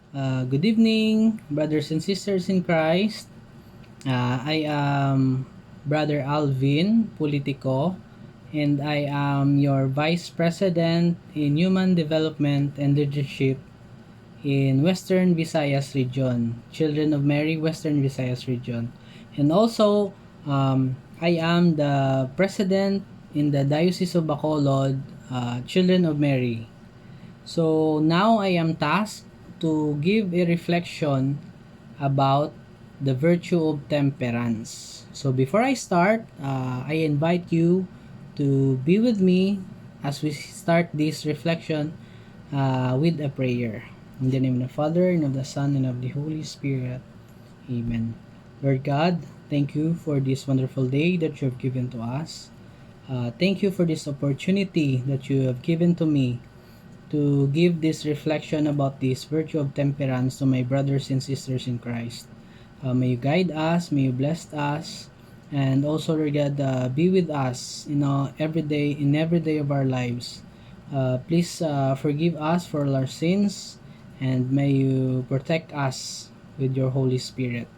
Good evening, brothers and sisters in Christ. I am Brother Alvin Politico, and I am your Vice President in Human Development and Leadership in Western Visayas Region, Children of Mary Western Visayas Region. And also, I am the President in the Diocese of Bacolod, Children of Mary. So now I am tasked to give a reflection about the virtue of temperance. So before I start, I invite you to be with me as we start this reflection with a prayer. In the name of the Father, and of the Son, and of the Holy Spirit. Amen. Lord God, thank you for this wonderful day that you have given to us. Thank you for this opportunity that you have given to me to give this reflection about this virtue of temperance to my brothers and sisters in Christ. May you guide us, may you bless us, and also, Lord God, be with us in every day of our lives. Please forgive us for all our sins, and may you protect us with your Holy Spirit.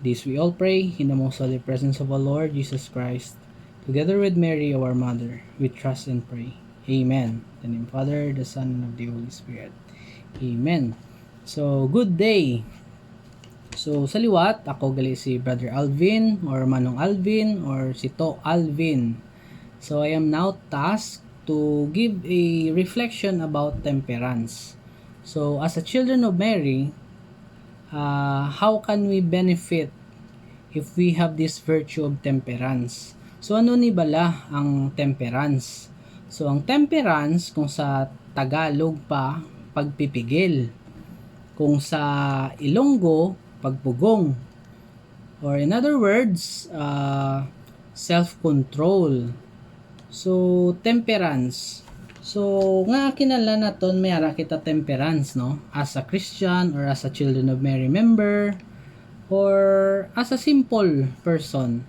This we all pray in the most holy presence of our Lord Jesus Christ, together with Mary, our Mother, we trust and pray. Amen. In the name of the Father, the Son, and of the Holy Spirit. Amen. So, good day. So, sa liwat, ako gali si Brother Alvin, or Manong Alvin, or si To Alvin. So, I am now tasked to give a reflection about temperance. So, as a children of Mary, how can we benefit if we have this virtue of temperance? So, ano ni bala ang temperance? So, ang temperance, kung sa Tagalog pa, pagpipigil. Kung sa Ilonggo, pagpugong. Or in other words, self-control. So, temperance. So, nga kinala naton may ara kita temperance, no? As a Christian or as a Children of Mary member or as a simple person.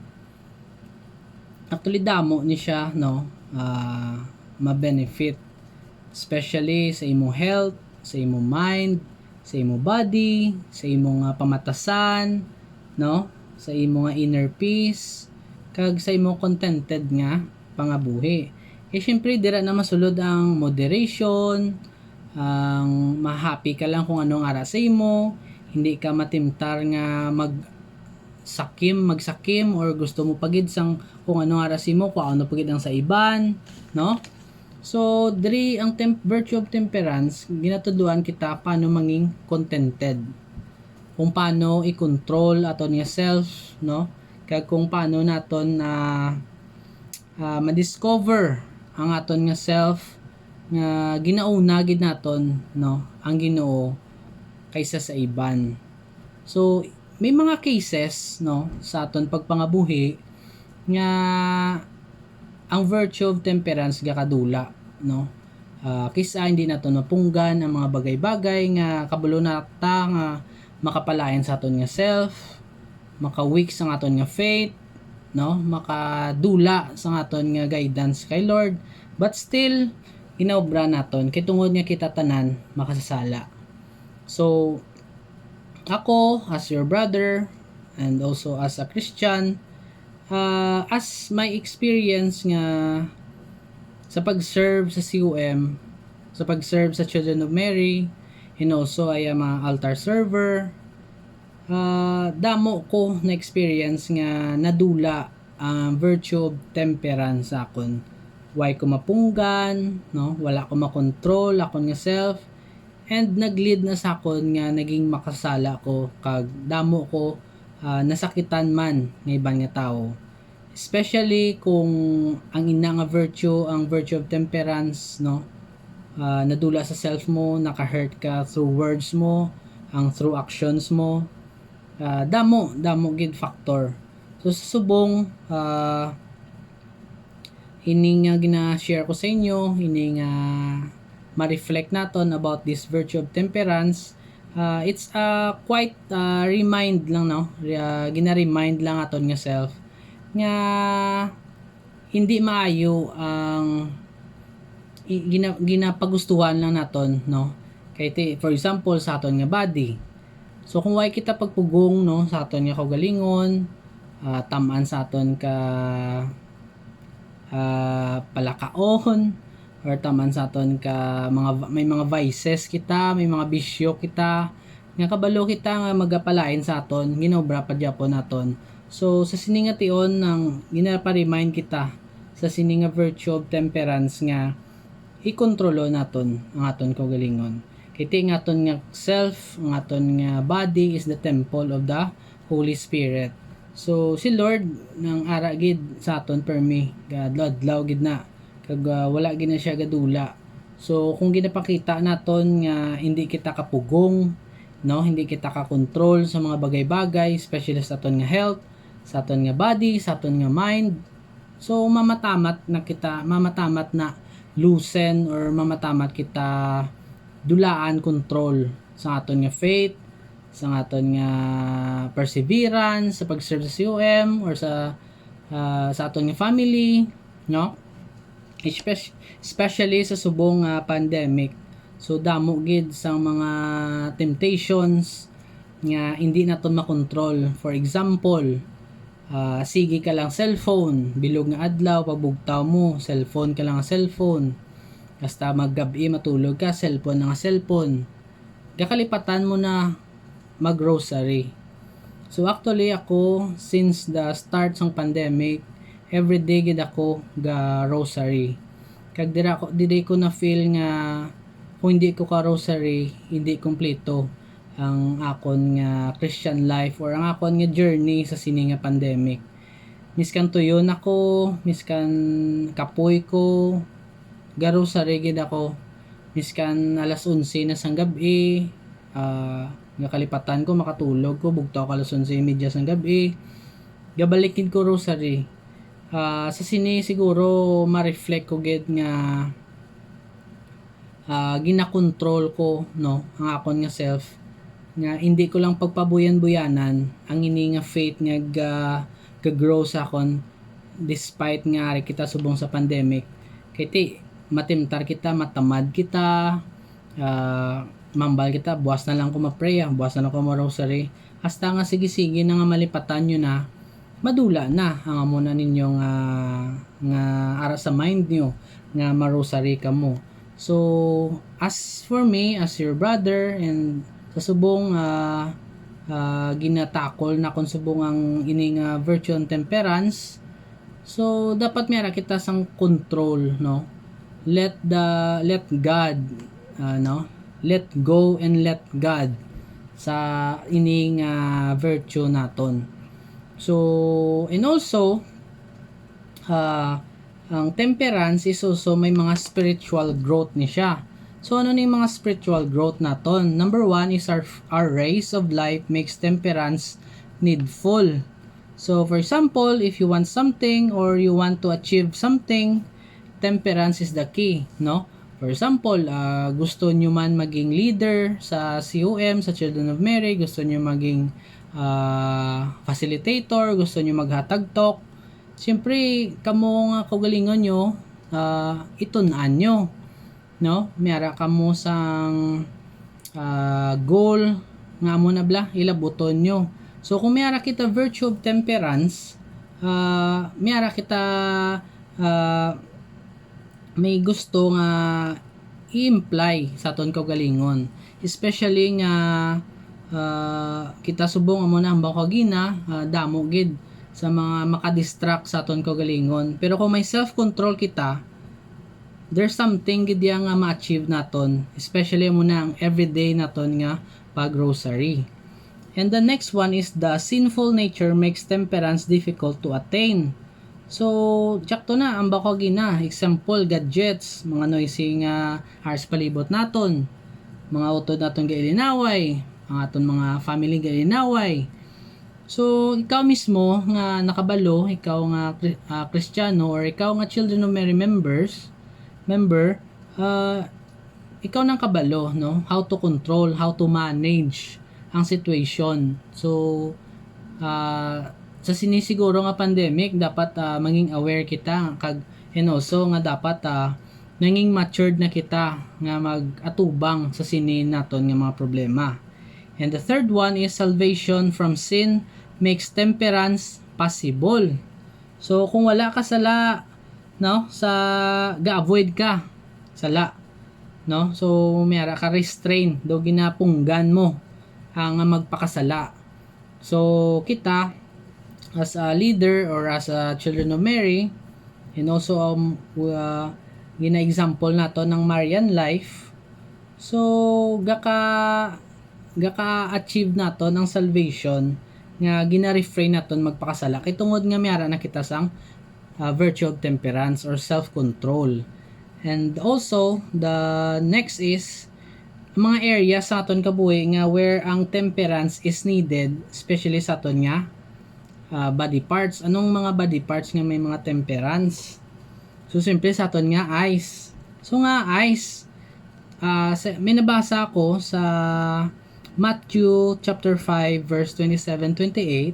Actually, damo ni siya, no? Ma-benefit. Especially sa imong health, sa imong mind, sa imong body, sa imong pamatasan, no? Sa imong inner peace, kag sa imong contented nga pangabuhi. Syempre dira na masulod ang moderation, ang ma-happy ka lang kung anong ara sa imo, hindi ka matimtar nga magsakim or gusto mo pagid sang kung anong ara sa imo, kung ano pagid ang sa iban, no? So, diri ang virtue of temperance, ginatuduan kita paano manging contented. Kung paano i-control aton nga self, no? Kag kung paano naton na ma-discover ang aton nga self nga ginauna gid naton, no? Ang Ginoo kaysa sa iban. So, may mga cases, no, sa aton pagpangabuhi nga ang virtue of temperance gakadula, no? Kaysa hindi nato napunggan ang mga bagay-bagay nga kabalo nata nga makapalayan sa aton nga self, maka-weak sa aton nga faith, no? Makadula sa aton nga guidance kay Lord, but still inaobra naton kay tungod nga kita tanan makasasala. So, ako as your brother and also as a Christian, as my experience nga sa pag-serve sa COM, sa pag-serve sa Children of Mary, and also I am a altar server, damo ko na experience nga nadula ang virtue of temperance sa akon. Why ko mapunggan, no? Wala ko makontrol akon nga self, and naglead na sa akon nga naging makasala ko kag damo ko nasakitan man ng ibang nga tao. Especially kung ang ina nga virtue, ang virtue of temperance, no? Nadula sa self mo, naka-hurt ka through words mo, ang through actions mo. Damo gid factor. So sa subong ini nga gina-share ko sa inyo, ini nga ma-reflect naton about this virtue of temperance. It's quite remind lang, no? Gina-remind lang aton nga self nga hindi maayo ang ginapagustuhan lang naton, no? Kay for example sa aton nga body. So kung why kita pagpugong no sa aton nga kaugalingon, tamaan sa aton ka palakaon, or taman sa aton ka may mga vices kita, may mga bisyo kita nga kabalo kita nga magapalain sa aton, ginobra pa gyapon naton. So sa sininga tion nang ginapa-remind kita sa sininga virtue of temperance nga ikontrolo naton ang aton kaugalingon. Kay ti nga aton nga self, ang aton nga body is the temple of the Holy Spirit. So si Lord nang ara gid sa aton permi, gadlaw gid na kag wala gid na siya gadula. So kung ginapakita naton nga hindi kita kapugong, no, hindi kita ka-control sa mga bagay-bagay, especially sa aton nga health, sa aton nga body, sa aton nga mind. So mamatamat na loosen or mamatamat kita dulaan control sa aton nga faith, sa aton nga perseverance sa pag-serve sa COM or sa aton nga family, no? Especially sa subong pandemic. So damo gid sa mga temptations nga hindi naton makontrol. For example, sige ka lang cellphone, bilog nga adlaw pagbugtaw mo, cellphone ka lang cellphone. Basta maggabi matulog ka, cellphone nga cellphone. Gakalipatan mo na mag-grocery. So actually ako since the start ng pandemic, everyday gid ako ga rosary. Kag diri ko na feel nga kung hindi ko ka rosary, hindi kompleto ang akon nga Christian life or ang akon nga journey sa sini nga pandemic. Miskan tuyon ako, miskan kapoy ko, ga rosary gid ako. Miskan alas 11 na sang gabi, nga kalipatan ko makatulog ko bugtaw ka alas 11:30 sang gabi. Gabalikin ko rosary. Sa sini siguro ma-reflect ko gid nga gina-control ko no ang akon nga self nga hindi ko lang pagpabuyan-buyanan ang ini nga faith nga ga-grow sa akon despite nga ari kita subong sa pandemic. Kay ti matimtar kita, matamad kita, mambal kita, buwas na lang ko ma-pray, buwas na lang ko ma-rosary, hasta nga sige-sige na nga malipatan nyo na madula na ang amo na ninyo nga ara sa mind nyo nga marosary ka mo. So as for me, as your brother, and sa subong ginatakol na kung subong ang ining virtue and temperance, so dapat mera kita sang control, no, let God, no, let go and let God sa ining virtue naton. So, and also, ang temperance is also may mga spiritual growth ni siya. So, ano ni mga spiritual growth naton? Number 1 is our race of life makes temperance needful. So, for example, if you want something or you want to achieve something, temperance is the key, no? For example, gusto nyo man maging leader sa COM, sa Children of Mary, gusto nyo maging facilitator, gusto nyo maghatag talk, siyempre kamo nga kaugalingon nyo, itunaan nyo, no, mayara kamo sang goal nga mo na bla ilabuton nyo. So kung mayara kita virtue of temperance, mayara kita may gusto nga i-imply sa aton kaugalingon, especially nga kita subong amo na ang bakagina, damo gid sa mga makadistract sa aton kaugalingon. Pero kung may self-control kita, there's something gid nga ma-achieve naton, especially amo na ang everyday naton nga pag-rosary. And the next one is the sinful nature makes temperance difficult to attain. So, tsakto na ang bakagina, example gadgets, mga noisy nga hours palibot naton, mga utod naton gailinaway, ang aton mga family galinaway. So ikaw mismo nga nakabalo, ikaw nga Kristiyano or ikaw nga Children of Mary member, ikaw nang kabalo, no, how to control, how to manage ang situation. So sa sinisiguro nga pandemic dapat maging aware kita kag and also nga dapat nanging matured na kita nga mag-atubang sa sinin naton nga mga problema. And the third one is salvation from sin makes temperance possible. So kung wala ka sala, no, sa ga-avoid ka sala, no? So mayara ka restrain do ginapunggan mo ang magpakasala. So kita as a leader or as a children of Mary, and also gina-example nato ng Marian life. So gaka-achieve nato ng salvation nga gina-refrain naton magpakasala kay tungod nga mayara na kita sang virtue of temperance or self-control. And also the next is mga area sa aton kabuhi nga where ang temperance is needed, especially sa aton nga body parts. Anong mga body parts nga may mga temperance? So simple sa aton nga eyes. So nga eyes, may nabasa ako sa Matthew chapter 5 verse 27-28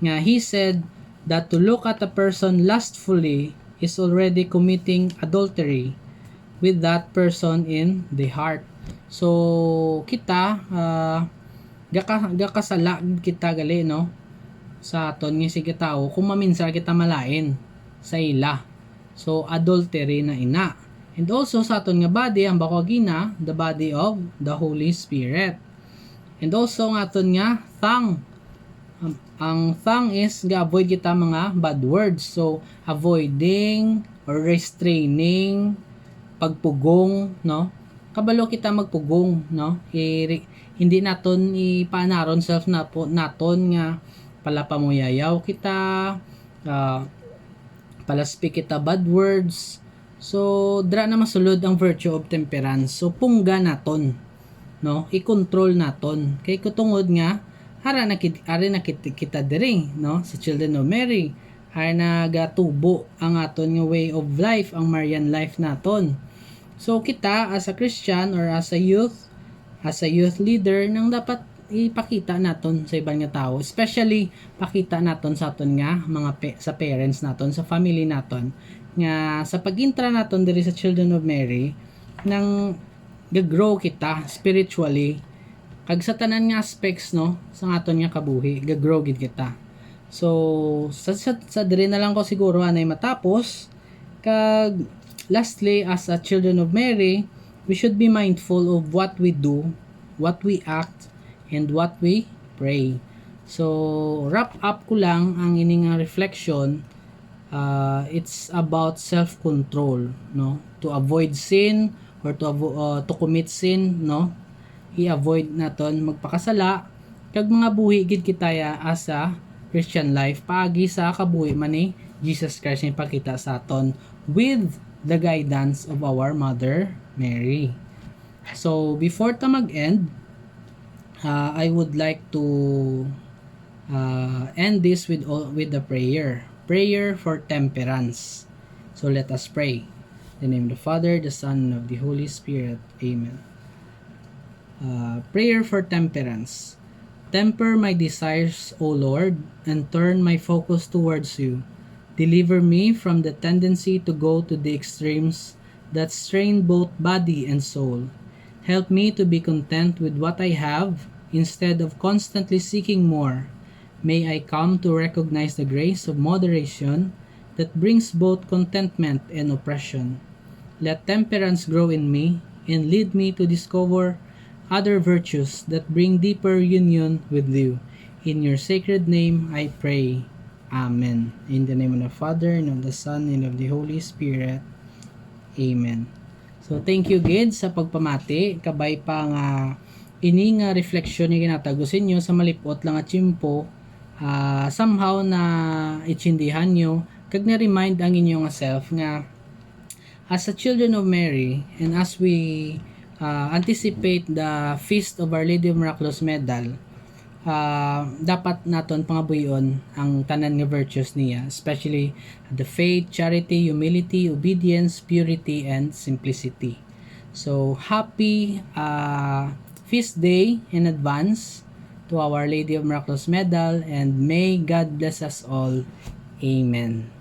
nga he said that to look at a person lustfully is already committing adultery with that person in the heart. So kita gakasala kita gali, no, sa aton nga sige tao kung maminsan kita malain sa ila. So adultery na ina. And also sa aton nga body, ang bakogina, the body of the Holy Spirit. And also nga aton nga tongue. Ang tongue is ga-avoid kita mga bad words. So avoiding or restraining pagpugong, no? Kabalo kita magpugong, no? Hindi naton ipanaron self naton nga pala pamuyayaw kita, pala speak kita bad words. So dra na masulod ang virtue of temperance. So pungga naton, no, i-control naton kay kutungod nga ara na kita diri, no, sa children of Mary ara nagatubo ang aton nga way of life, ang Marian life naton. So kita as a Christian or as a youth leader nang dapat ipakita naton sa ibang nga tao, especially pakita naton sa aton nga mga sa parents naton, sa family naton, nga sa pag-intra naton diri sa children of Mary nang gagrow kita spiritually kag sa tanan nga aspects, no, sa aton nga kabuhi gagrow gid kita. So sa diri na lang ko siguro anay matapos. Kag lastly, as a children of Mary, we should be mindful of what we do, what we act, and what we pray. So wrap up ko lang ang ining reflection. It's about self-control, no, to avoid sin or to commit sin, no, i-avoid naton magpakasala kag mga buhi gid kitaya as a Christian life paagi sa kabuhi man ni Jesus Christ nga ipakita sa aton with the guidance of our Mother Mary. So before ta mag-end, I would like to end this with the prayer for temperance. So let us pray. In the name of the Father, the Son, and of the Holy Spirit. Amen. Prayer for temperance. Temper my desires, O Lord, and turn my focus towards you. Deliver me from the tendency to go to the extremes that strain both body and soul. Help me to be content with what I have instead of constantly seeking more. May I come to recognize the grace of moderation that brings both contentment and oppression. Let temperance grow in me and lead me to discover other virtues that bring deeper union with you. In your sacred name I pray. Amen. In the name of the Father, and of the Son, and of the Holy Spirit. Amen. So thank you gid sa pagpamati, kabay pa nga ini nga reflection ni ginatagusin nyo sa malipot lang at chimpo, somehow na itsindihan nyo kag na-remind ang inyong self nga as a children of Mary, and as we anticipate the feast of Our Lady of Miraculous Medal, dapat naton pangabuyon ang tanan nga virtues niya, especially the faith, charity, humility, obedience, purity, and simplicity. So happy feast day in advance to Our Lady of Miraculous Medal, and may God bless us all. Amen.